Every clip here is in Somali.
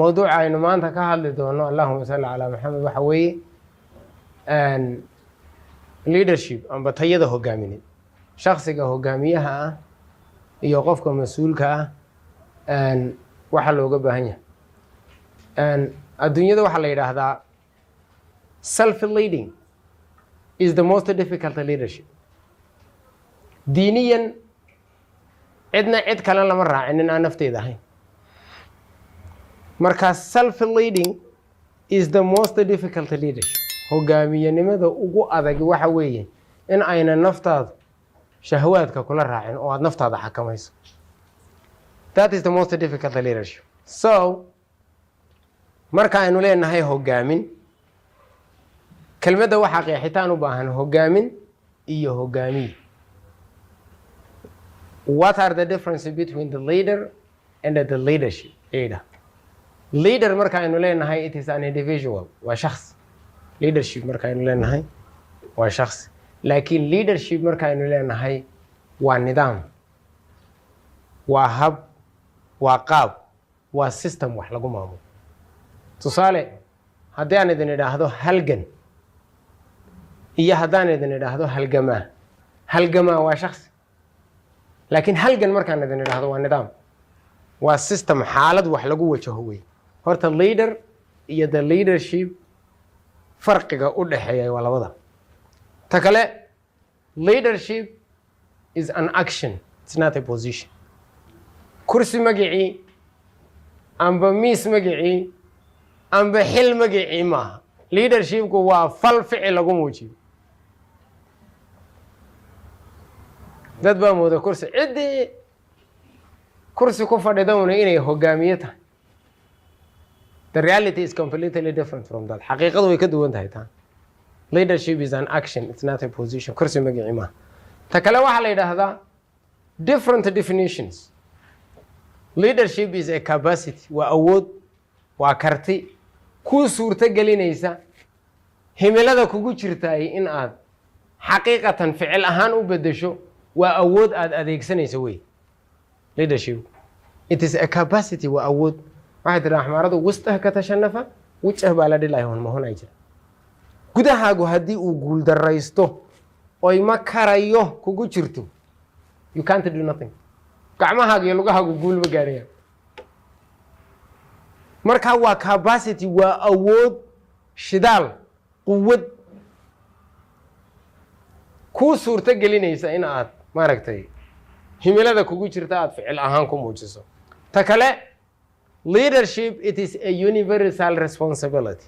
موضوع إنه ما أنت كهذا دونه اللهم صل على محمد وحوي and leadership أم بتهيده هجامين شخص كهجاميها يوقفك مسؤول and وحلو جبهنيه and الدنيا ده وحلا يده هذا self leading is the most difficult leadership دينيا عندنا عد كلام لمرة إننا نفتي ده marka self leading is the most difficult leadership hogaamiyanimada ugu adag waxa weeye in ayna naftaada shahwaadka kula raacin oo aad naftaada xakamayso that is the most difficult leadership so marka aynu leenahay hogaamin kelmadda waxa qeexitaan u baahan hogaamin iyo hogaamiye what are the differences between the leader and the leadership leader marka aynu leenahay it is an individual waa shakhs leadership marka aynu leenahay waa shakhs laakiin leadership marka aynu leenahay waa nidaam waa hab waa qaab waa system wax lagu maamulo tusaale haddii aan idin idhaahdo halgan iyo haddaan idin idhaahdo halgamaa waa shakhs laakiin halgan markaan idin idhaahdo waa nidaam waa system xaalad wax lagu wajaho wey horta leader iyo the leadership farqiga u dhaxeeya waa labada ta kale leadership is an action it's not a position kursi magicii amba miis magicii amba xil magicii maaha leadershipku waa fal ficil lagu muujiyo dad baa mooda kursi ciddii kursi ku fadhidawna inay hogaamiye tahay the reality is completely different from that xaqiiqadu way ka duwan tahay taan leadership is an action it's not a position kursi magicii maaha ta kale waxaa la yidhaahdaa different definitions leadership is a capacity waa awood waa karti kuu suurto gelinaysa himilada kugu jirtaay in aad xaqiiqatan ficil ahaan u bedesho waa awood aad adeegsanayso wey leadership it is a capacity waa awood waxay tiraa axmaaradu wastah ka tashanafa wajah baa la dhilay hoon mahon ay jira gudahaagu haddii uu guul daraysto oy ma karayo kugu jirto you can't do nothing gacmahaaga iyo lugahaagu guul ma gaarayaan marka waa capacity waa awood shidaal quwad kuu suurto gelinaysa in aad maaragtay himilada kugu jirta aad ficil ahaan ku muujiso ta kale leadership it is a universal responsibility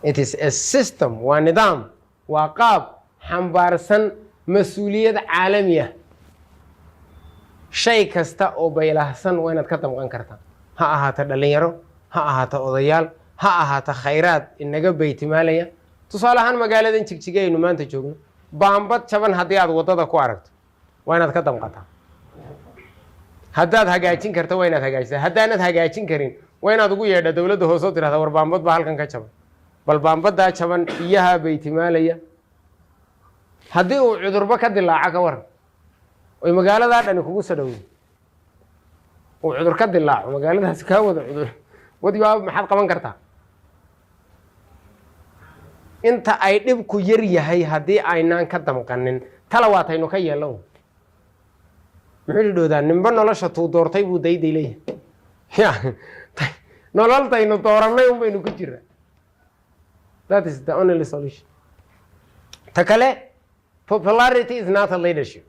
it is a system waa nidaam waa qaab xambaarsan mas-uuliyad caalami ah shay kasta oo baylahsan waa inaad ka damqan kartaa ha ahaato dhalinyaro ha ahaato odayaal ha ahaato khayraad inaga baytimaalaya tusaale ahaan magaaladan jigjigaynu maanta joogno baambad jaban haddii aad waddada ku aragto waa inaad ka damqataa haddaad hagaajin karta waa inaad hagaajisaa haddaanad hagaajin karin waa inaad ugu yeedha dowladda hoosoo tirahda war baambad baa halkan ka jaban bal baambaddaa jaban biyaha baytimaalaya haddii uu cudurba ka dilaaco ka waran oy magaaladaa dhani kugu sadhowdo uu cudur ka dilaaco magaaladaasi kaa wada cudur wadiba maxaad qaban kartaa inta ay dhibku yar yahay haddii aynaan ka damqanin talawaataynu ka yeellow muxuu dhidhoodaa ninba nolosha tuu doortay buu dayday leeyahay nololtaynu doorannay un baynu ku jiraa that is the only solution ta kale popularity is not a leadership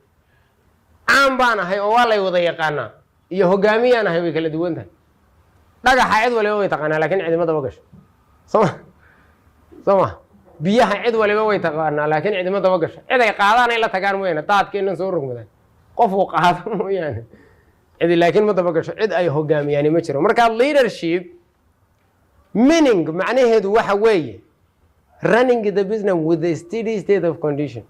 caan baan ahay oo waa lay wada yaqaanaa iyo hogaamiyaan ahay way kala duwan tahay dhagaxa cid waliba way taqaanaa laakiin cidima daba gasho soo ma biyaha cid waliba way taqaanaa laakiin cidima daba gasho cid ay qaadaan ay la tagaan mooyaane daadkeennan soo rogmadaan qof uu qaado mooyaane cidi laakiin ma daba gasho cid ay hogaamiyaani ma jiro marka leadership meaning macnaheedu waxa weeye running the business with a steady state of condition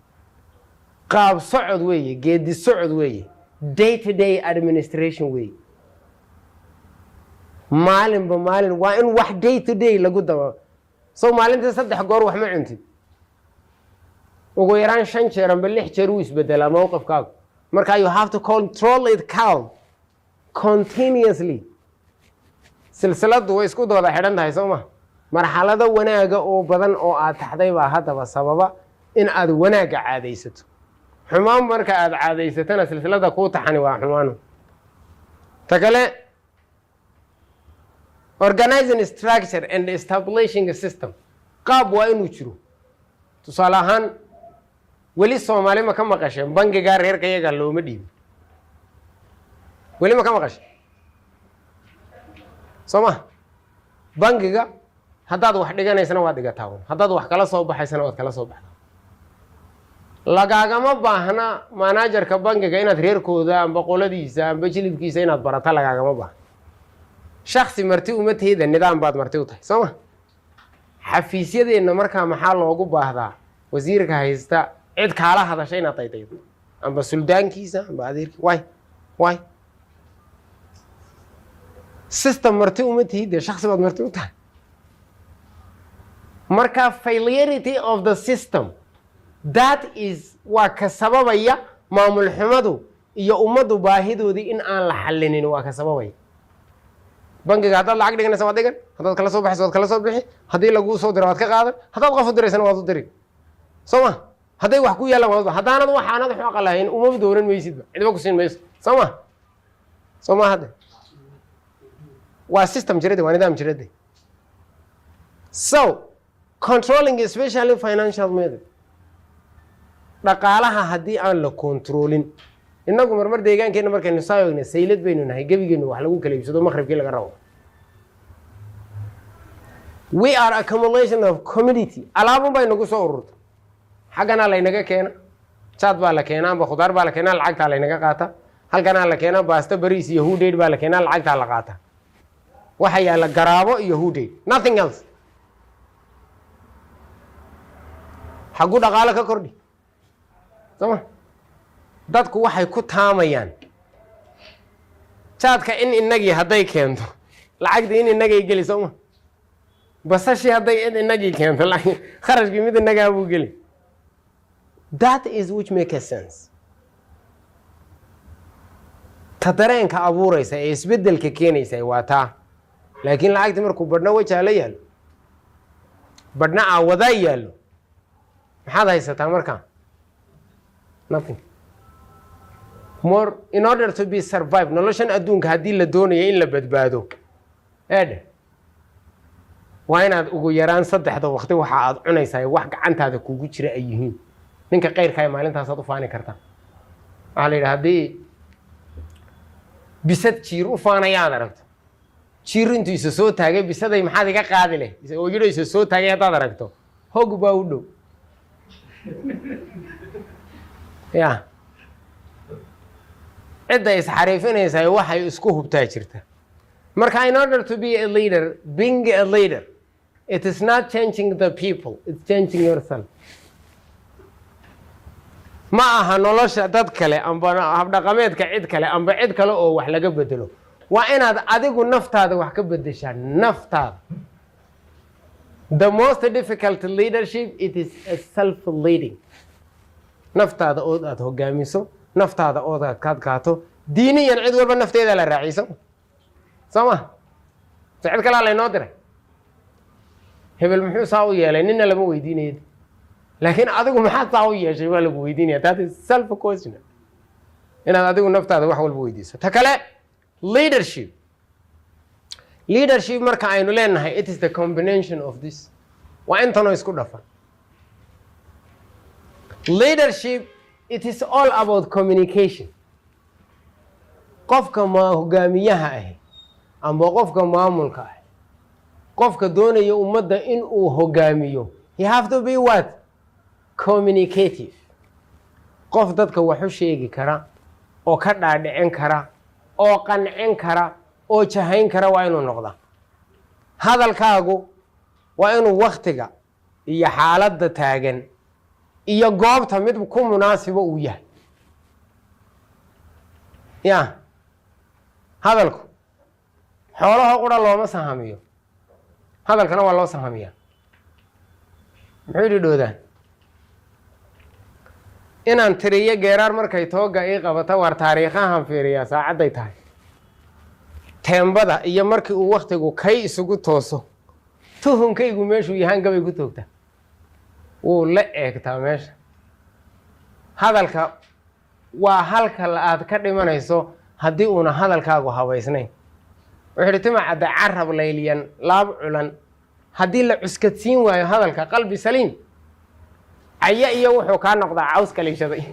qaab socod weeye geedi socod weeye day to day administration weeye maalinba maalin waa in wax day to day lagu daba soo maalintii 3 goor wax ma cuntid ugu yaraan 5 jeer amba 6 jeer uu isbedelaa mowqifkaagu marka you have to control it calm continuously silsiladu way isku dooda xidhan tahay soo ma marxalado wanaaga oo badan oo aad taxday baa haddaba sababa in aad wanaaga caadaysato xumaan marka aad caadaysatana silsilada kuu taxani waa xumaano ta kale organizing structure and establishing a system qaab waa inuu jiro tusaale ahaan weli Soomaali ma ka maqasheen bangiga reerka iyaga looma dhiibin weli ma ka maqasheen Soma bangiga haddaad wax dhiganaysana waad dhigataa haddaad wax kala soo baxaysana waad kala soo baxdaa lagaagama baahna managerka bangiga inaad reerkooda amba qoladiisa amba jilibkiisa inaad barata lagaagama baahna shakhsi marti uma teeda nidaam baad marti u tahay Soma xafiisyadeena markaa maxaa loogu baahdaa wasiirka haysta cid kala hadashay inaad taydaydo amba suldaankiisa amba adeerki why system marti uma teeda shakhsi baad marti u tahay marka failurity of the system that is waa ka sababaya maamul xumadu iyo ummadu baahidoodii in aan la xallinin waa ka sababaya bangiga haddaad lacag dhiganaysa waad dhigan haddaad kala soo baxayso waad kala soo bixi haddii lagu soo diro waad ka qaadan haddaad qof u diraysana waad u diri soo ma hadday wax ku yaalaan waad haddaanad waxaanad xooqa lahayn uma dooran maysidba cidba ku siin mayso soo ma hadda waa system jirade waa nidaam jirade so controlling especially financial method dhaqaalaha haddii aan la controlin inagu marmar deegaankeena markaynu saayogna saylad baynu nahay gebigeenu wax lagu kala iibsado maqribkii laga rabo we are accumulation of commodity alaabun bay nagu soo ururta xaggana laynaga keena jaad baa la keenaa amba khudaar baa la keenaa lacagtaa laynaga qaata halkanaa la keenaa baasto bariis iyo huudheyd baa la keenaa lacagtaa la qaata waxa yaala garaabo iyo huudheyd nothing else xagu dhaqaale ka kordhi soma dadku waxay ku taamayaan jaadka in inagii hadday keento lacagtii in inagay geli soma basashii hadday in inagii keento kharashkii mid inagaa buu geli that is which make a sense ta dareenka abuuraysa ee isbedelka keenaysa waa taa laakiin lacagtii markuu badhna wajaa la yaalo badhna aawadaa yaalo maxaad haysataa markaa nothing more in order to be survive noloshan adduunka haddii la doonayo in la badbaado eedhe waa inaad ugu yaraan saddexda waqti waxa aad cunaysaa wax gacantaada kugu jira ay yihiin ninka qayrka maalintaasaad u faani kartaa waxaa la yidhaha haddii bisad jiir u faanayaad aragto jiir intuu isa soo taagay bisaday maxaad iga qaadi leh oo yidho isa soo taagay haddaad aragto hog baa u dhow ya cidda isxariifinaysaa waxay isku hubtaa jirta marka in order to be a leader being a leader it is not changing the people it's changing yourself ma aha nolosha dad kale amba habdhaqameedka cid kale amba cid kale oo wax laga bedelo waa inaad adigu naftaada wax ka bedeshaa naftaada the most difficult leadership it is a self leading naftaada oo aad hogaamiso naftaada oo aad ka adkaato diiniyan cid walba nafteeda la raaciso sama cid kale la inoo diray hebel muxuu saa u yeelay ninna lama weydiinayo laakiin adigu maxaad saa u yeeshay waa lagu weydiinaya that is self question inaad adigu naftaada wax walba weydiiso ta kale leadership marka aynu leenahay it is the combination of this waa intanoo isku dhafan leadership it is all about communication qofka hogaamiyaha ah amba qofka maamulka ah qofka doonaya ummadda in uu hogaamiyo he have to be what communicative qof dadka wax u sheegi kara oo ka dhaadhicin kara oo qancin kara oo jahayn kara waa inuu noqda hadalkaagu waa inuu waqtiga iyo xaaladda taagan iyo goobta mid ku munaasibo uu yahay ya hadalku xoolaha qura looma sahamiyo hadalkana waa loo sahamiyaa muxuu yidhi dhoodaan inaan tiriyo geeraar markay tooga ii qabata war taariikhahan fiiriyaa saacadday tahay teembada iyo markii uu waqtigu kay isugu tooso tuhunkaygu meeshuu yahaan gabay ku toogta wuu la eegtaa meesha hadalka waa halka aad ka dhimanayso haddii uuna hadalkaagu habaysnayn wuxuu yidhi timacadda carab layliyan laab culan haddii la cuskadsiin waayo hadalka qalbi saliim caya iyo wuxuu kaa noqdaa caws kaliishaday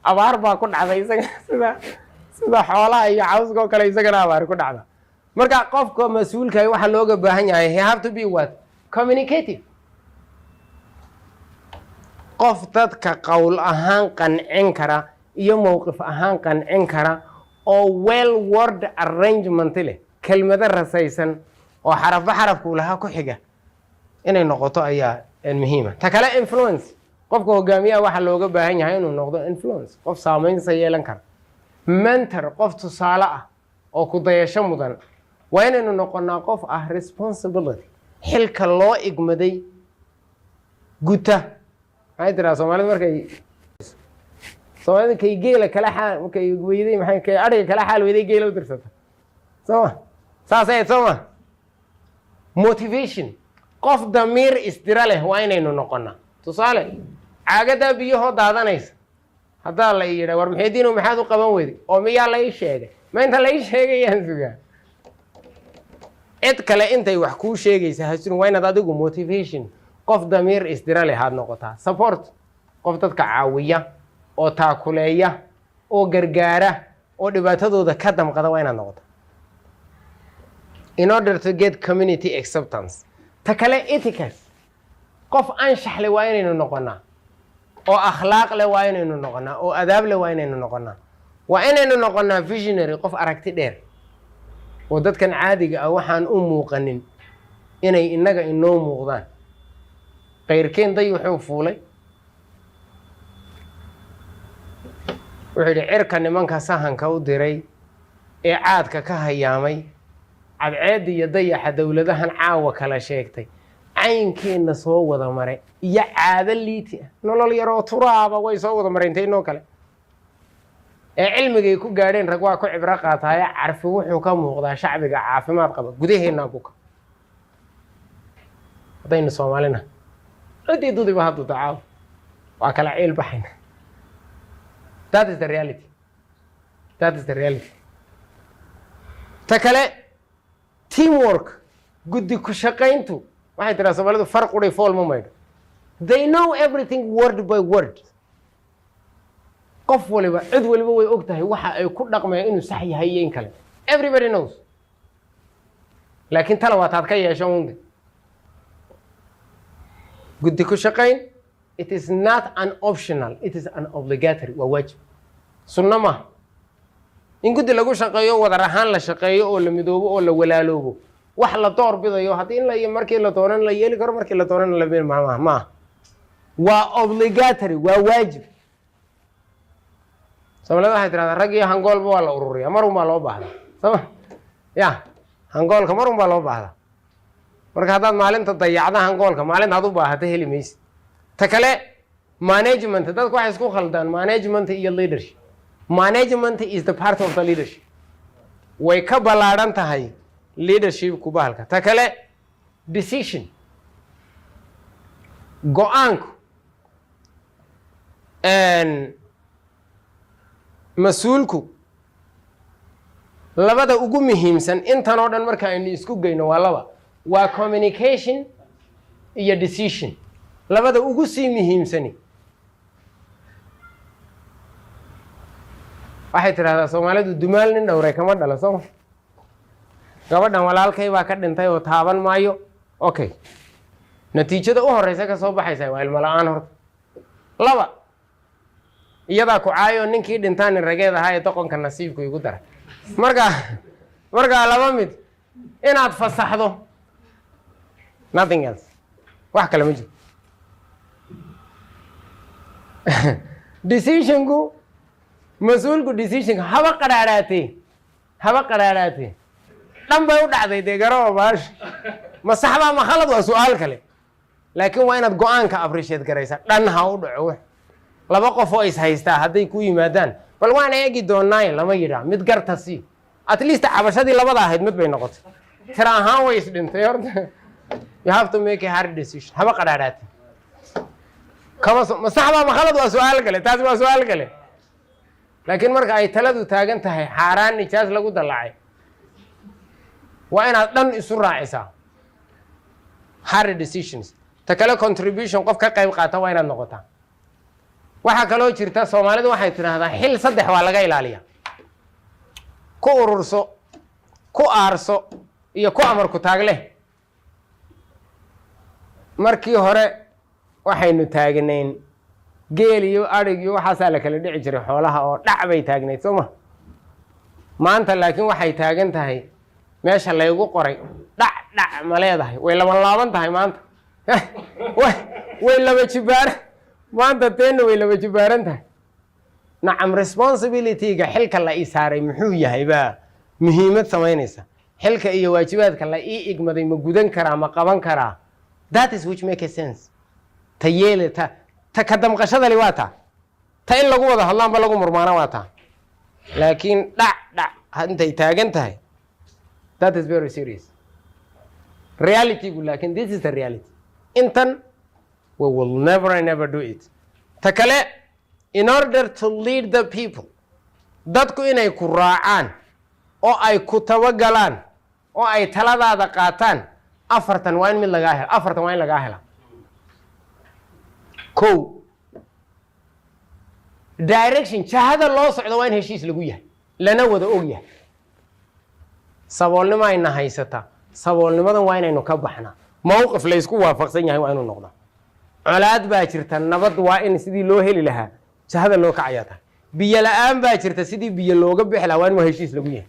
abaar baa ku dhacday isaga sida xoolaha iyo cawska oo kale isagana abaar ku dhacda marka qofka mas-uulka waxa looga baahan yahay he have to be what communicative qof dadka qowl ahaan qancin kara iyo mowqif ahaan qancin kara oo well word arrangement leh kelmado rasaysan oo xarafba xarafku lahaa ku xiga inay noqoto ayaa muhiima ta kale influence qofka hogaamiyaha waxa looga baahan yahay inuu noqdo influence qof saameynsa yeelan kara mentor qof tusaale ah oo ku dayasho mudan waa inaynu noqonaa qof ah responsibility xilka loo igmaday guta maxay tiraa soomaalida markay soomaalida kay geela kala xaal markay weyday maxay kay ariga kala xaal weyday geela u dirsata soo saasay soo motivation qof damiir isdira leh waa inaynu noqonaa tusaale caagada biyaho daadanaysa haddaa la yidhaa war maxaydiinu maxaad u qaban weyday oo miyaa la ii sheegay ma inta la ii sheegayaan sugaa cid kale intay wax kuu sheegaysa hasurin waa inaad adigu motivation qof damiir isdira leh aad noqotaa support qof dadka caawiya oo taakuleeya oo gargaara oo dhibaatadooda ka damqada waa inaad noqotaa in order to get community acceptance ta kale etiquette qof anshax leh waa inaynu noqonaa oo akhlaaq leh waa inaynu noqonaa oo adaab leh waa inaynu noqonaa waa inaynu noqonaa visionary qof aragti dheer oo dadkan caadiga ah waxaan u muuqanin inay innaga inoo muuqdaan qayrkeen day wuxuu fuulay wuxuu yidhi cirka nimanka sahanka u diray ee caadka ka hayaamay cadceedda iyo dayaxa dowladahan caawa kala sheegtay caynkeenna soo wada maray iyo caado liiti ah nolol yaroo turaaba way soo wada marayntay inoo kale ee cilmigay ku gaadheen rag waa ku cibro qaataaye carfi wuxuu ka muuqdaa shacbiga caafimaad qaba gudaheennaa buka haddaynu soomaalina ciddii dudiba haddu dacaawo waa kala ciil baxayna that is the reality that is the reality ta kale teamwork guddi ku shaqayntu waxay tiraa soomaalidu far quray fool ma maydho they know everything word by word qof waliba cid waliba way og tahay waxa ay ku dhaqmayaan inuu sax yahay iyo in kale everybody knows laakiin tala waataad ka yeesho unde guddi ku shaqayn it is not an optional it is an obligatory waa waajib sunno maaha in guddi lagu shaqeeyo wadar ahaan la shaqeeyo oo la midoobo oo la walaaloobo wax la door bidayo haddii in la markii la doonan la yeeli karo markii la doonan la meel maaha waa obligatory waa waajib soomaalida waxay tirahdaa rag iyo hangoolba waa la ururiyaa mar un baa loo baahdaa sooma ya hangoolka mar un baa loo baahdaa marka haddaad maalinta dayacda hangoolka maalinta ad u baahata heli maysid ta kale management dadku waxay isku khaldaan management iyo leadership management is the part of the leadership way ka ballaadhan tahay leadership ku bahalka ta kale decision go-aanku mas-uulku labada ugu muhiimsan intan oo dhan marka aynu isku geyno waa laba waa communication iyo decision labada ugu sii muhiimsani waxay tidhahdaa soomaalidu dumaal nin dhowray kama dhala sooma gabadhan walaalkay baa ka dhintay oo taaban maayo okay natiijada u horeysa ka soo baxaysa waa ilmo la-aan horta laba iyadaa ku caayo ninkii dhintaan nin rageed ahaa ee doqonka nasiibku igu daray markaa laba mid inaad fasaxdo nothing else wax kale ma jiro decisionku mas-uulku decisionka haba qaraaraatee dhan bay u dhacday dee garaba baash ma saxbaa ma khalad waa su-aal kale laakiin waa inaad go-aanka appreciate garaysa dhan ha u dhaco laba qof oo is haystaa hadday ku yimaadaan bal waan eegi doonaaye lama yidhaa mid garta sii at least cabashadii labada ahayd mid bay noqotay tira ahaan way isdhintay horta you have to make a hard decision haba qadhaadhaatay kama ma saxba ma khalad waa su'aal kale taas waa su'aal kale laakiin marka ay taladu taagan tahay xaaraan nijaas lagu dallacay waa inaad dhan isu raacisaa hard decisions ta kale contribution qof ka qayb qaata waa inaad noqotaa waxaa kaloo jirta Soomaalidu waxay tiraahdaa xil saddex waa laga ilaaliya ku ururso ku aarso iyo ku amar ku taagle markii hore waxaynu taagnayn geel iyo arig iyo waxaas la kala dhici jiray xoolaha oo dhac bay taagnayd Soomaa maanta laakiin waxay taagan tahay meesha la igu qoray dhac ma leedahay way laaban tahay maanta way laba jibaar maanta teena way laba jibaaran tahay nacam responsibility-ga xilka la ii saaray muxuu yahay baa muhiimad samaynaysa xilka iyo waajibaadka la ii igmaday ma gudan karaa ma qaban karaa that is which make a sense tayeelata ta ka damqashada li waata ta in lagu wada hadlaan ba lagu murmaana waata laakiin dhac intay taagan tahay that is very serious reality laakiin this is the reality intan we will never do it ta kale in order to lead the people dadku inay ku raacaan oo ay ku tabagalaan oo ay taladaada qaataan afartan waa in mid laga helo afartan waa in laga helo ko direction jahada loo socdo waa in heshiis lagu yahay lana wada og yahay saboolnimo ay nahaysata saboolnimadan waa inaynu ka baxnaa mowqif la isku waafaqsan yahay waa inuu noqdo colaad baa jirta nabad waa in sidii loo heli lahaa jahada loo kacayaa tahay biyo la'aan baa jirta sidii biyo looga bixi lahaa waa in heshiis lagu yahay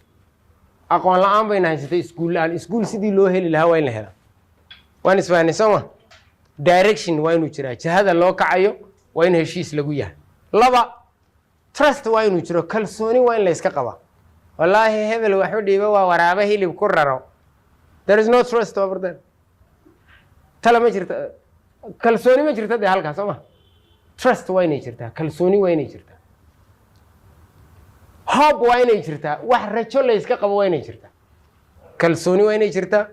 aqoon la'aan bayna haysatay iskuul sidii loo heli lahaa waa in la helaa waan isfahanay Sooma direction waa inuu jiraa jahada loo kacayo waa in heshiis lagu yahay laba trust waa inuu jiro kalsooni waa in la iska qabaa wallaahi hebel waxu dhiiba waa waraaba hilib ku raro there is no trust over there tala ma jirta kalsooni ma jirta de halkaas Sooma trust waa inay jirtaa kalsooni waa inay jirtaa hope waa inay jirtaa wax rajo la iska qabo waa inay jirtaa kalsooni waa inay jirtaa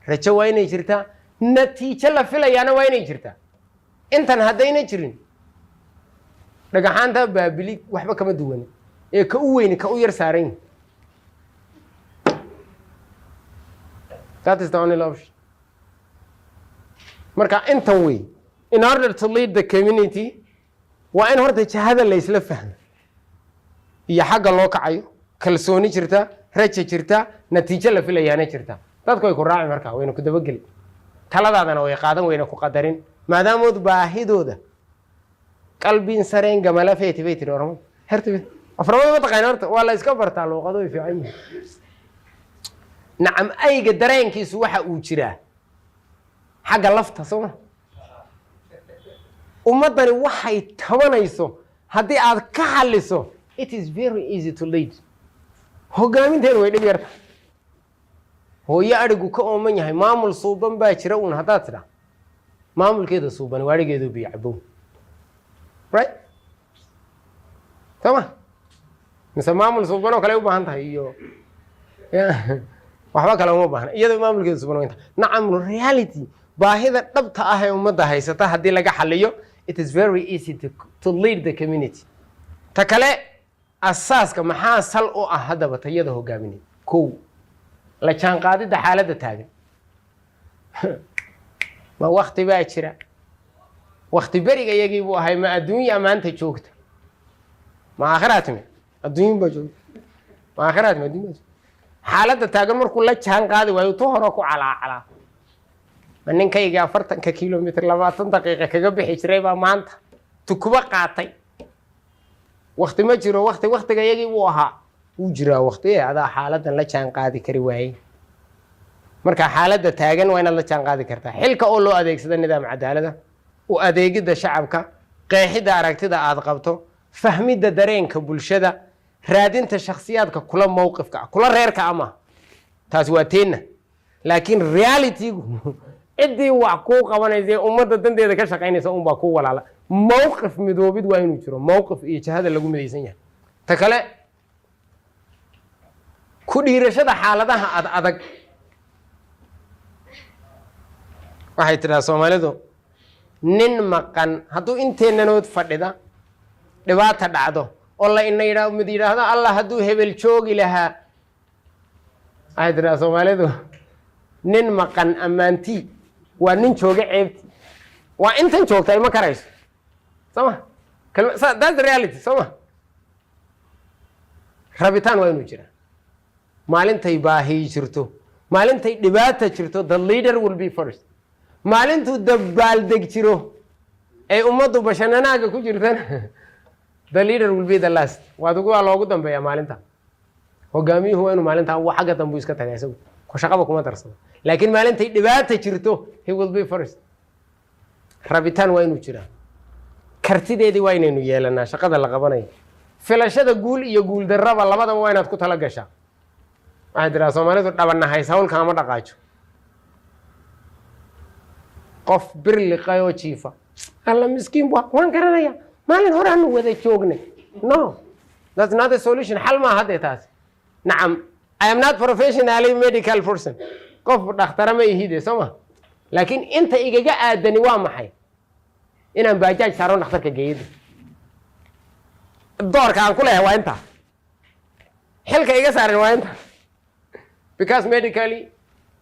rajo waa inay jirtaa natiijo la filayaana waa inay jirtaa intan haddayna jirin dhagaxaanta baabili waxba kama duwan ee ka u weyn ka u yar saaran that is the only option marka intan way in order to lead the community waa in horta jahada la isla fahmo iyo xagga loo kacayo kalsooni jirta rajo jirta natiijo la filayaana jirta dadku ay ku raaci markaa wayna ku dabageli taladaadana way qaadan wayna ku qadarin maadaamood baahidooda qalbiin sareen gamala feeti ormo hertay aframada ma taqaan horta waa la iska bartaa luqado ay fiican yihiin nacam ayga dareenkiisu waxa uu jiraa xagga lafta Sooma ummadani waxay tabanayso haddii aad ka xaliso it is very easy to lead hogaaminteedu way dhib yarta hooyo arigu ka ooman yahay maamul suuban baa jira uun haddaad tidhaa maamulkeeda suuban waarigeedu biyo cabow right Sooma mise maamul suuban oo kale u baahan tahay iyo waxba kale uma baahna iyadoo maamulkeeda suuban waa inta nacam reality baahida dhabta ah ee ummadda haysata haddii laga xaliyo it is very easy to lead the community ta kale asaaska maxaa sal u ah haddaba tayada hogaamineed kow la jaan qaadida xaaladda taagan ma waqti baa jira waqti beriga iyagii buu ahay ma adduunya maanta joogta ma aakhiraad mi adduun baa joogta ma aakhiraad mi adduun xaaladda taagan markuu la jaan qaadi waayo tu hore ku calaa ma ninkayga 40 kilomitir 20 daqiiqo kaga bixi jiray baa maanta tukuba qaatay waqti ma jiro waqtiga iyagii buu ahaa uu jiraa waqti adaa xaaladdan la jaan qaadi kari waayay marka xaaladda taagan waa inaad la jaan qaadi kartaa xilka oo loo adeegsado nidaam cadaalada u adeegida shacabka qeexida aragtida aad qabto fahmida dareenka bulshada raadinta shakhsiyaadka kula mowqifka kula reerka ama taas waa teena laakiin reality-gu cidii wax ku qabanaysa ummadda danteeda ka shaqeynaysa un baa ku walaala mowqif midoobid waa inuu jiro mowqif iyo jahada lagu midaysan yahay ta kale كودي رشدة حالتها أدق waxay tiraa Soomaalidu nin maqan haduu inteennanood fadhida dhibaata dhacdo oo la inayraa mid yiraahdo Allah haduu hebel joogi lahaa ay tiraa Soomaalidu nin maqan amaanti waa nin jooga ceebti waa intan joogtay ma karayso sama that's the reality sama rabitaan waa inuu jira maalintay baahi jirto maalintay dhibaata jirto the leader will be first maalintu dabaal deg jiro ay ummadu bashananaaga ku jirtan the leader will be the last waad ugu loogu dambeeyaa maalinta hogaamiyuhu waa inuu maalinta wax xagga dambu iska tagay isagu ku shaqaba kuma darsado laakiin maalintay dhibaata jirto he will be first rabitaan waa inuu jira kartideedii waa inaynu yeelanaa shaqada la qabanayo filashada guul iyo guul darraba labadaba waa inaad ku tala gashaa waxay tiraa Soomaalidu dhabanahays hawlka ama dhaqaajo qof birli qayo jiifa alla miskiin waan garanaya maalin hore aanu wada joognay no that's not a solution xal ma hadda taas nacam I am not professionally medical person qof dhakhtar ma ihide sama laakiin inta igaga aadani waa maxay inaan baajaaj saaro dhakhtarka geeyid doorka aan ku leeyahay waa inta xilka iga saaran waa inta because medically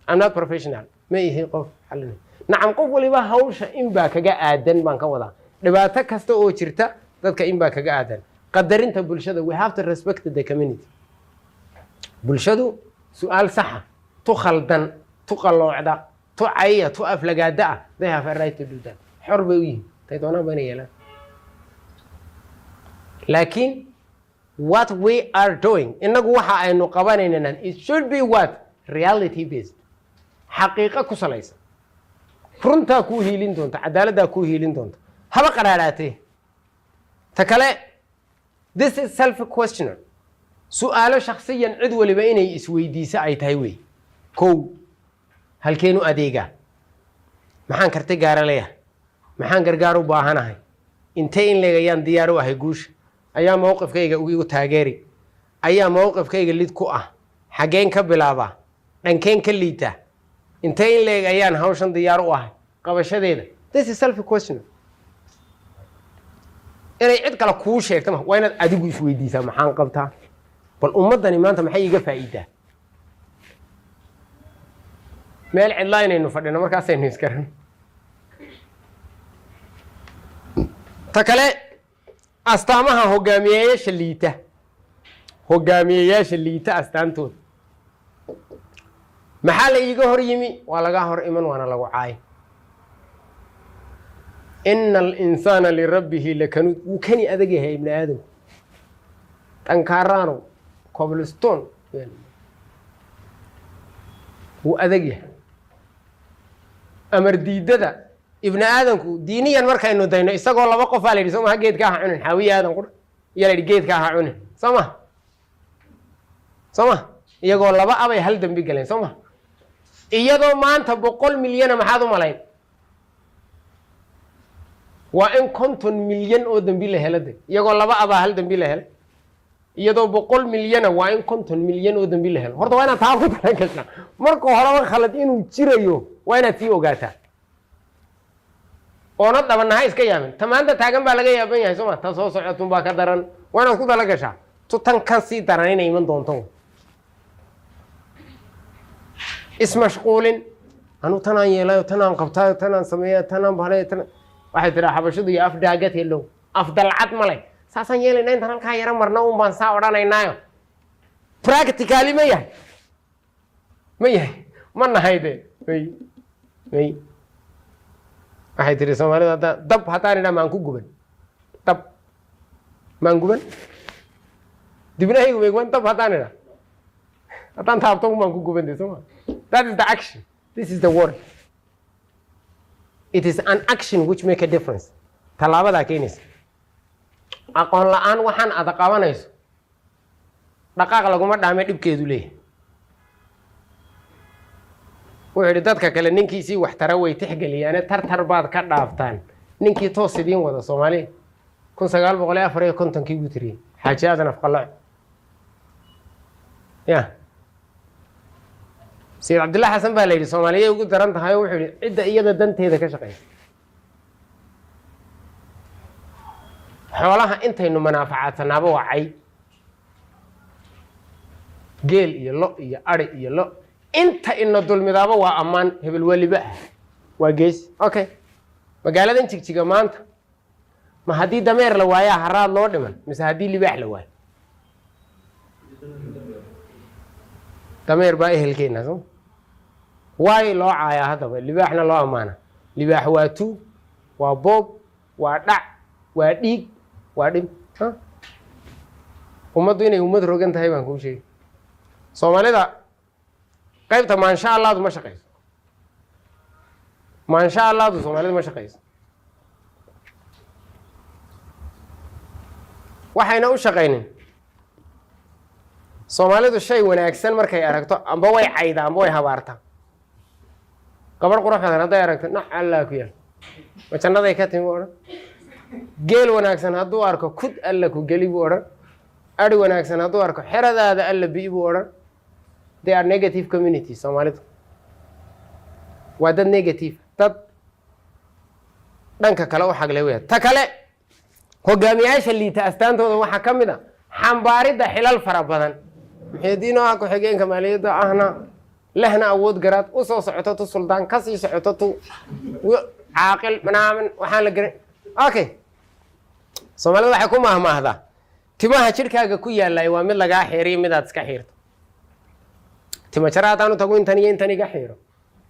I'm not professional ma ihi qof xalin nacam qof waliba hawsha in baa kaga aadan baan ka wadaa dhibaato kasta oo jirta dadka in baa kaga aadan qadarinta bulshada we have to respect the community bulshadu su'aal sax tu khaldan tu qaloocda tu cayya tu aflagaada they have a right to do that xor bay u yihiin tay doonaan baan yeelan laakiin what we are doing inagu waxa aynu qabanayna it should be what reality based xaqiiqo ku salaysan runta ku hiilin doonta cadaaladda ku hiilin doonta haba qaraaraatay ta kale this is self questioner su'aalo shakhsiyan cid waliba inay isweydiiso ay tahay way kow halkeenu adeega maxaan karti gaara leeyahay maxaan gargaar u baahanahay intee in leegayaan diyaar u ahay guusha ayaa mowqifkayga ugu taageeri ayaa mowqifkayga lid ku ah xageen ka bilaaba dhankeen ka liita intee in leegayaan hawshan diyaar u ahay qabashadeeda this is self question inay cid kale kuu sheegto waa inaad adigu isweydiisaa maxaan qabtaa bal ummadani maanta maxay iga faa'iidaa meel cidla inaynu fadhino markaasaynu iskaran ta kale astaamaha hogaamiyeyaasha liita astaantooda maxaa la iiga hor yimi waa laga hor iman waana lagu caay إن الإنسان لربه لكنود وكاني أذكي هاي ابن آدم تنكارانو كوبلستون وأذكي أمر ديدة ابن آدم دينيا مركا إنه دينه إستقوا الله وقف عليه سماه جيد كاها عنه حاوي آدم قول يلا جيد كاها عنه سماه يقول الله بقى أبي هل دم بيجلين سماه إيادو ما أنت بقول مليون ما حدو ملاين وإن كنتم مليون أو دنبيل هلده يقول الله بقى هل دنبيل هل يدو بقول مليون وإن كنتم مليون أو دنبيل هل هرتو أنا تعرف تركنا مركو هلا خلتين وتشيريو وأنا تيو جاتا أنا طبعا نهايس كيامن تمام ده تاجم بالغ يا بني هسمع تصوص عتم باكدران وأنا أقول لك شا تتنكسي تراني نيمن دونتون اسم مشغول أنا تنا يلا تنا قبطة تنا سمية تنا بحرة تنا واحد ترى حبشود يا أفداجت هلو أفضل عد ملك ساسا يلا نين تنا كايرا مرنا ومبانسا ورانا ينايو practically ما يه من هيدا مي واحد ترى سمارة هذا دب هتارينا مانكو جبن دب مانكو جبن دبنا هي جبن دب هتارينا هتان ثابتون مانكو جبن ده سما that is the action this is the word it is an action which make a difference talaaba da keenis aqoon la'aan waxaan aad qabanayso dhaqaaq laguma dhaamay dhibkeedu leeyahay wuxuu dadka kale ninkiisii wax tara way tixgeliyaan tartar baad ka dhaaftaan ninkii toos idin wada Soomaali 1954 kii uu tiriyay xaaji aadan afqalac ya سيد عبد الله حسن baa la yidhi Soomaaliya ugu daran tahay wuxuu yidhi cidda iyada danteeda ka shaqeysa xoolaha intaynu manaafacaadsanaba wacay geel iyo lo iyo ari iyo lo inta ina dulmidaaba waa ammaan hebel waliba waa gees okay magaaladan jigjiga maanta ma haddii dameer la waayaa haraad loo dhiman mise haddii libaax la waayo dameer baa ehelkeena soo waay loo caayaa haddaba libaaxna loo ammaana libaax waa tuug waa boob waa dhac waa dhiig waa dhib ummaddu inay ummad rogan tahay baan kuu sheegay soomaalida qaybta maansha allaadu ma shaqeyso maansha allaadu soomaalida ma shaqeyso waxayna u shaqaynin soomaalidu shay wanaagsan markay aragto amba way caydaa amba way habaartaa gabadh qurux badan hadday aragto nax allah ku yaal ma jannaday ka timi buu odhan geel wanaagsan hadduu arko kud alla ku geli buu odhan ari wanaagsan hadduu arko xeradaada alla bi'i buu odhan they are negative community soomaalidu waa dad negative dad dhanka kale u xagle weya ta kale hogaamiyaasha liita astaantooda waxaa ka mid a xambaaridda xilal fara badan maxaydiinoo ah ku-xigeenka maaliyadda ahna lehna awood garaad u soo socoto tu suldaan ka sii socoto tu caaqil manaamin waxaan la garan okay soomaalida waxay ku mahmaahdaa timaha jidhkaaga ku yaallay waa mid lagaa xiiriyo midaad iska xiirto tima jara haddaanu tago intan iyo intan iga xiiro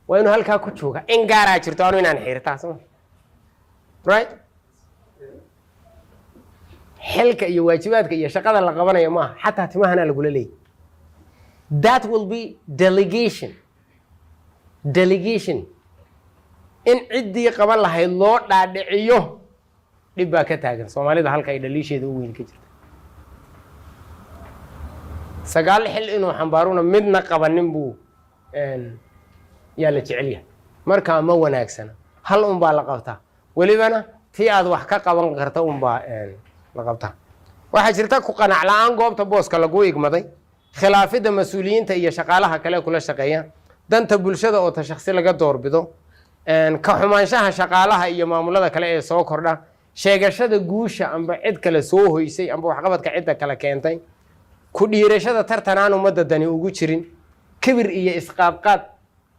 waa inuu halkaa ku jooga in gaaraa jirto anu inaan xiirtaa soma right xilka iyo waajibaadka iyo shaqada la qabanayo maaha xataa timahana lagula leeyay that will be delegation in ciddii qaban lahayd loo dhaadhiciyo dhib baa ka taagan soomaalida halka ay dhaliisheeda u weyn ka jirta 9 xil inuu xambaaruna midna qabanin buu yaa la jecel yahay markaa ma wanaagsana hal un baa la qabtaa welibana tii aad wax ka qaban karta un baa la qabtaa waxaa jirta ku qanac la-aan goobta booska lagu igmaday khilaafidda mas-uuliyiinta iyo shaqaalaha kale kula shaqeeya danta bulshada oo ta shaksi laga doorbido ka xumaanshaha shaqaalaha iyo maamulada kale ee soo kordha sheegashada guusha amba cid kale soo hoysay amba waxqabadka cidda kale keentay ku dhiirashada tartan aan ummadda dani ugu jirin kibir iyo isqaadqaad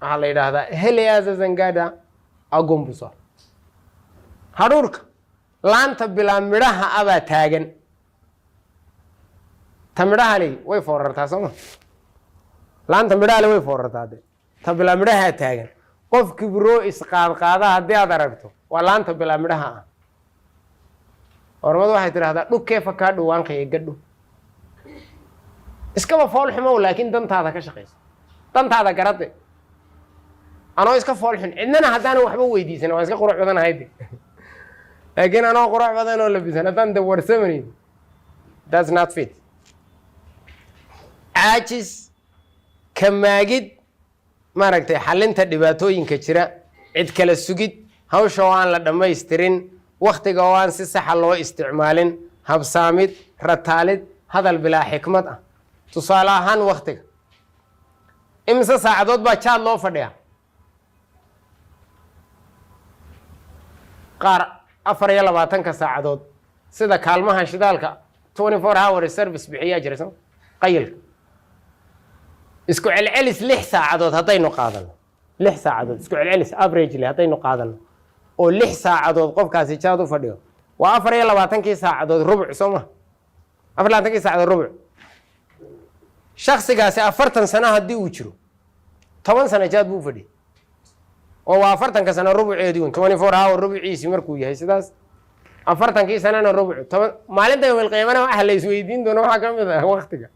waxaa la yidhaahdaa heleaza zangada agombuso hadhuurka laanta bilaa midhaha abaa taagan ta midhaha ley way foorartaa sooma laanta midhaha le way foorartaa de ta bilaa midhahaa taagan qof kibiroo isqaadqaada haddii aad aragto waa laanta bilaa midhaha ah hormadu waxay tidhahdaa dhugkeefa kaa dhuwaanqaya gadhu iskaba fool xumow laakiin dantaada ka shaqayso dantaada garade anoo iska fool xun cidnana haddaanan waxba weydiisan waan iska qurux badan ahayde laakiin anoo qurux badan oo labisan haddaan de warsamanayn that's not fit caajis ka maagid maaragtay xalinta dhibaatooyinka jira cid kala sugid hawsha oo aan la dhammaystirin waktiga oo aan si saxa loo isticmaalin habsaamid rataalid hadal bilaa xikmad ah tusaale ahaan waktiga imise saacadood baa jaad loo fadhiyaa qaar 24 saacadood sida kaalmaha shidaalka 24 hour service bixiyaa jira soo qayilka isku celcelis 6 saacadood haddaynu qaadano 6 saacadood isku celcelis averagely haddaynu qaadano oo 6 saacadood qofkaasi jaad u fadhiyo waa 24 saacadood rubuc soo ma 24 saacadood rubuc shakhsigaasi 40 sano haddii uu jiro 10 sano jaad buu fadhiyo oo waa 40 sano rubuceedii 24 hour rubuciisi markuu yahay sidaas 40 sanana rubuc maalinta yawmal qiyaamana waxa la isweydiin doono waxa ka mid ah waqtiga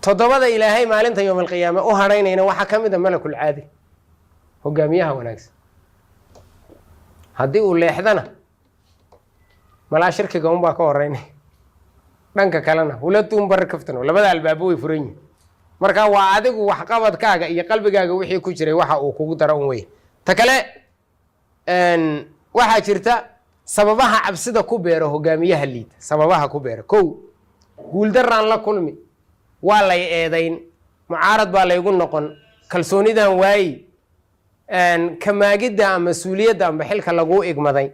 todobada ilaahay maalinta yawmal qiyaama u haraynayna waxa ka mid ah malakul caadil hogaamiyaha wanaagsan haddii uu leexdana malaa shirkiga un baa ka horeynay dhanka kalena hulatuun bar kaftano labada albaabo way furan yihiin marka waa adigu waxqabadkaaga iyo qalbigaaga wixii ku jiray waxa uu kugu daro un wey ta kale waxaa jirta sababaha cabsida ku beero hogaamiyaha liita sababaha ku beera kow guuldaraan la kulmi waa lay eedayn mucaarad baa laygu noqon kalsoonidan waayi kamaagidda ama mas-uuliyadda amba xilka laguu igmaday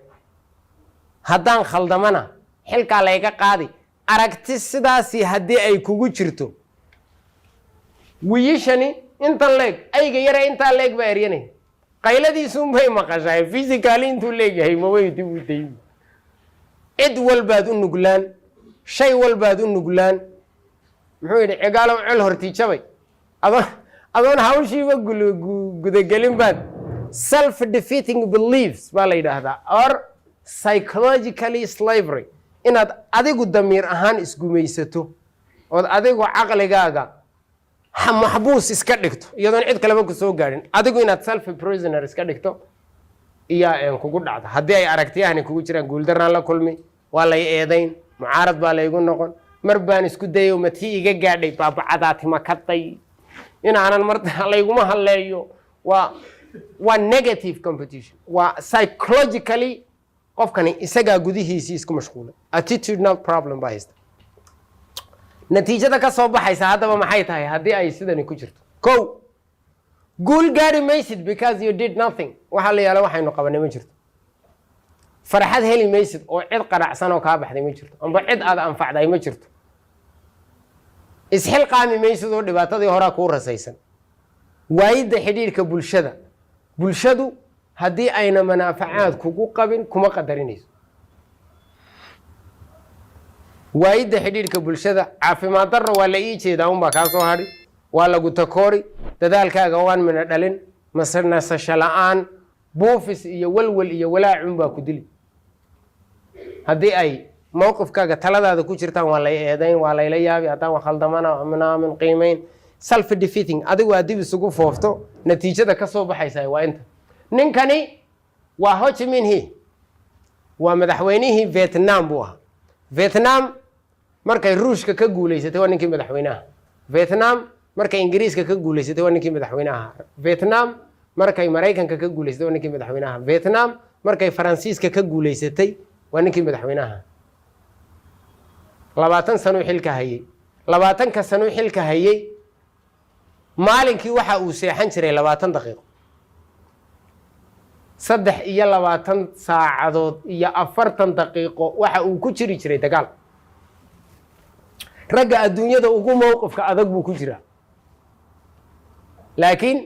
haddaan khaldamana xilkaa layga qaadi aragti sidaasi haddii ay kugu jirto wiyishani intan leeg ayga yare intaa leeg baa eryanay qayladiisuunbay maqashahay physically intuu leegyahay maweydi u day cid walbaad u nuglaan shay walbaad u nuglaan muxuu yidhi cigaalow col hortiijabay adoon hawshiiba gudagelin baad self defeating beliefs baa la yidhaahdaa or psychologically slavery inaad adigu damiir ahaan isgumaysato ood adigu caqligaaga maxbuus iska dhigto iyadoon cid kaleba ku soo gaadhin adigu inaad self prisoner iska dhigto iyaa kugu dhacda haddii ay aragtiyahani kugu jiraan guuldaraan la kulmi waa lay eedayn mucaarad baa laygu noqon mar baan isku dayo matii iga gaadhay baabacadaatima kaday inaanan marta layguma hadleeyo waa negative competition waa psychologically qofkani isagaa gudihiisii isku mashquulay attitudinal problem baa haysta natiijada ka soo baxaysa haddaba maxay tahay haddii ay sidani ku jirto kow guul gaari maysid because you did nothing waxaa la yaala waxaynu qabanay ma jirto farxad heli maysid oo cid qanacsan oo kaa baxday ma jirto amba cid aad anfacday ma jirto isxilqaami maysid oo dhibaatadii horaa kuu rasaysan waayidda xidhiidhka bulshadu haddii ayna manaafacaad kugu qabin kuma qadarinayso waayidda xidhiidhka bulshada caafimaad darro waa la ii jeedaa unbaa kaa soo hadhi waa lagu takoori dadaalkaaga waan mina dhalin nasasho la-aan buufis iyo walwal iyo walaacun baa ku dili haddii ay mowqifkaaga taladaada ku jirtaan waa lay eedayn waa layla yaabi haddaan wa khaldamana minaamin qiimayn self defeating adigu aad dib isugu foofto natiijada ka soo baxaysa waa inta ninkani waa Ho Chi Minh waa madaxweynihii Vietnam buu ahaa Vietnam markay ruushka ka guuleysatay waa ninkii madaxweynaha Vietnam markay ingiriiska ka guuleysatay waa ninkii madaxweynaha Vietnam markay maraykanka ka guuleysatay waa ninkii madaxweynaha Vietnam markay faransiiska ka guuleysatay waa ninkii madaxweynaha 20 sano xilka hayay 20 sano xilka hayay maalinkii waxa uu seexan jiray 20 daqiiqo 23 saacadood iyo 40 daqiiqo waxa uu ku jiri jiray dagaal ragga adduunyada ugu mowqifka adag buu ku jiraa laakiin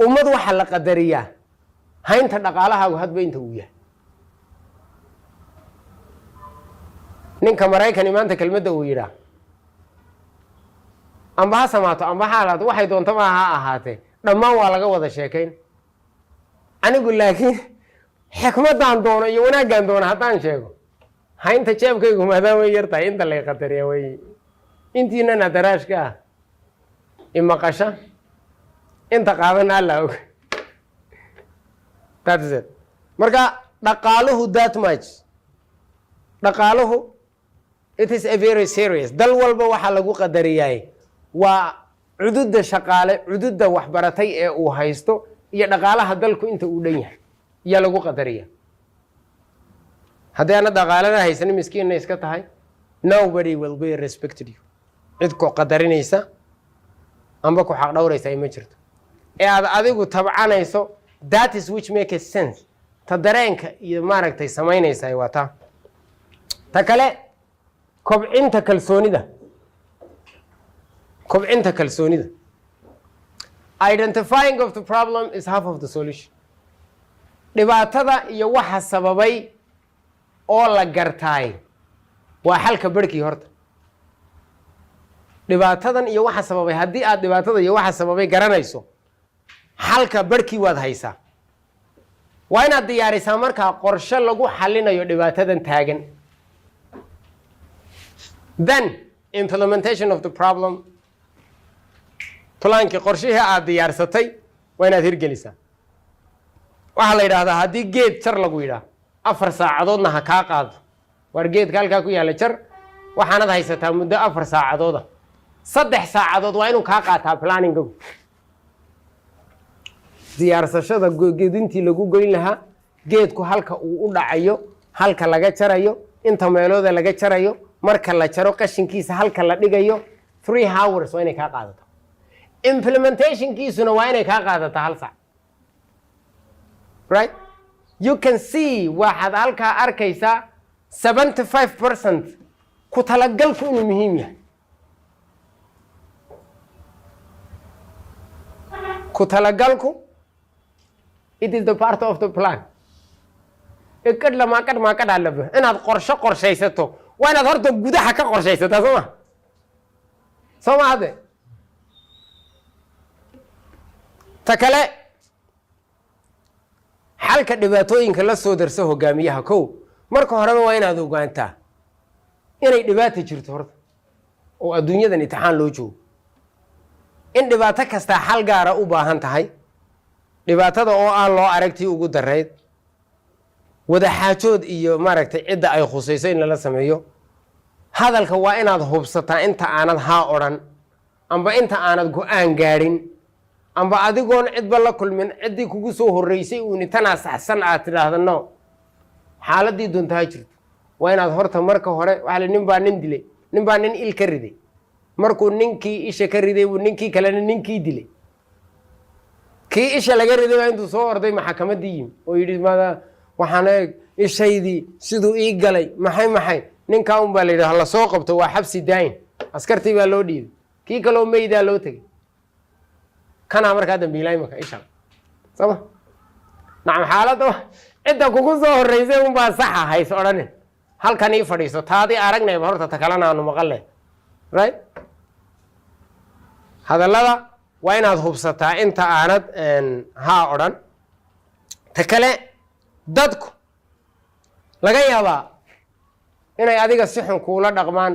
ummad waxa la qadariyaa haynta dhaqaalahaagu hadba inta uu yahay ninka Maraykan maanta kelmadda uu yidhaa amba ha samaato amba ha ahaato waxay doontaba ha ahaatee dhammaan waa laga wada sheekayn anigu laakiin xikmaddaan doono iyo wanaaggaan doono haddaan sheego haynta jeebkaygu maadaama way yar tahay inta lay qadariya way intiinana daraashka ah imaqasha inta qaadana alla og that's it marka dhaqaaluhu that much dhaqaaluhu it is a very serious dal walba waxa lagu qadariyay waa cududda shaqaale cududda waxbaratay ee uu haysto iyo dhaqaalaha dalku inta uu dhan yahay ya lagu qadariya haddii aan dhaqaalada haysan miskiinna iska tahay nobody will be respected you cid ku qadarinaysa amba ku xaq dhowraysa ma jirto ee aad adigu tabcanayso that is which make sense ta dareenka iyo maaragtay samaynaysa waa ta kale kobcinta kalsoonida identifying of the problem is half of the solution dhibaatada iyo waxa sababay oo la gartaay waa xalka barkii horta dhibaatadan iyo waxa sababay haddii aad dhibaatada iyo waxa sababay garanayso xalka barkii waad haysaa waa inaad diyaarisaa markaa qorshe lagu xalinayo dhibaatadan taagan then implementation of the problem plaankii qorshihii aad diyaarsatay waa inaad hirgelisaa waxaa la yidhaahdaa haddii geed jar lagu yidhaah 4 saacadoodna ha kaa qaado waar geedka halkaa ku yaalla jar waxaanad haysataa muddo 4 saacadooda 3 saacadood waa inuu kaa qaataa planningagu diyaarsashada geedintii lagu goyn lahaa geedku halka uu u dhacayo halka laga jarayo inta meelooda laga jarayo marka la jaro qashinkiisa halka la dhigayo 3 hours waa inay kaa qaadato implementationkiisuna waa inay kaa qaadato 1 saac right you can see waxaad halkaa arkaysaa 75% ku talagalku inuu muhiim yahay ku talagalku it is the part of the plan ikad lama kad ma kad alaba inaad qorshaysato waa inaad horta gudaha ka qorshaysataa soo ma hade ta kale xalka dhibaatooyinka la soo darsa hogaamiyaha kow marka horeba waa inaad ogaantaa inay dhibaato jirto horta oo adduunyadan imtixaan loo joogo in dhibaato kasta xal gaara u baahan tahay dhibaatada oo aan loo aragtii ugu dareyd wada xaajood iyo maaragtay cidda ay khusayso in lala sameeyo hadalka waa inaad hubsataa inta aanad haa odhan amba inta aanad go-aan gaadhin amba adigoon cidba la kulmin ciddii kugu soo horreysay uuni tanaa saxsan aad tidhaahda no xaaladii doonta ha jirto waa inaad horta marka hore waxaa nin baa nin dilay nin baa nin il ka riday markuu ninkii isha ka riday buu ninkii kalena ninkii dilay kii isha laga riday baa intuu soo orday maxakamadii yimi oo yidhi mada waxaan eeg ishaydii siduu ii galay maxay ninkaa un baa la yidhi hala soo qabto waa xabsi daayin askartii baa loo dhiibay kii kaloo meydaa loo tegay kanaa markaa dambiilay marka isha sama nacam xaaladda cidda kugu soo horreysay un baa saxa hays odhanin halkan ii fadhiiso taadii aragnayba horta ta kalena aanu maqalnay right hadallada waa inaad hubsataa inta aanad haa odhan ta kale dadku laga yaabaa inay adiga si xun kuula dhaqmaan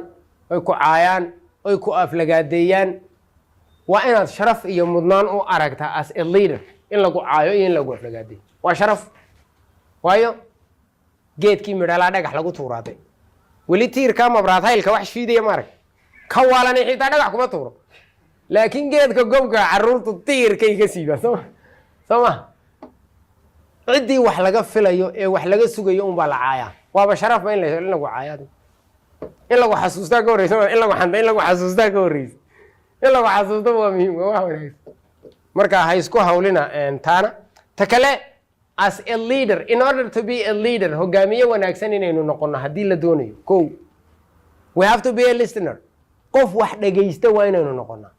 oy ku caayaan oy ku aflagaadeeyaan waa inaad sharaf iyo mudnaan u aragtaa as a leader in lagu caayo iyo in lagu aflagaadeeyo waa sharaf waayo geedkii midhalaa dhagax lagu tuuraaday weli tiirkaa mabraad haylka wax shiidaya maarag ka waalani xitaa dhagax kuma tuuro laakiin geedka gobka caruurtu tiirkay ka siibaa soo ma ciddii wax laga filayo ee wax laga sugayo unbaa la caayaa waaba sharafba in lagu caayaa in lagu xasuustaa ka horreysa in lagu xanta in lagu xasuustaa ka horreysa in lagu xasuusto waa muhiim waa wax wanaagsan marka ha isku hawlina taana ta kale as a leader in order to be a leader hogaamiye wanaagsan inaynu noqono haddii la doonayo kow we have to be a listener qof wax dhegaysta waa inaynu noqonaa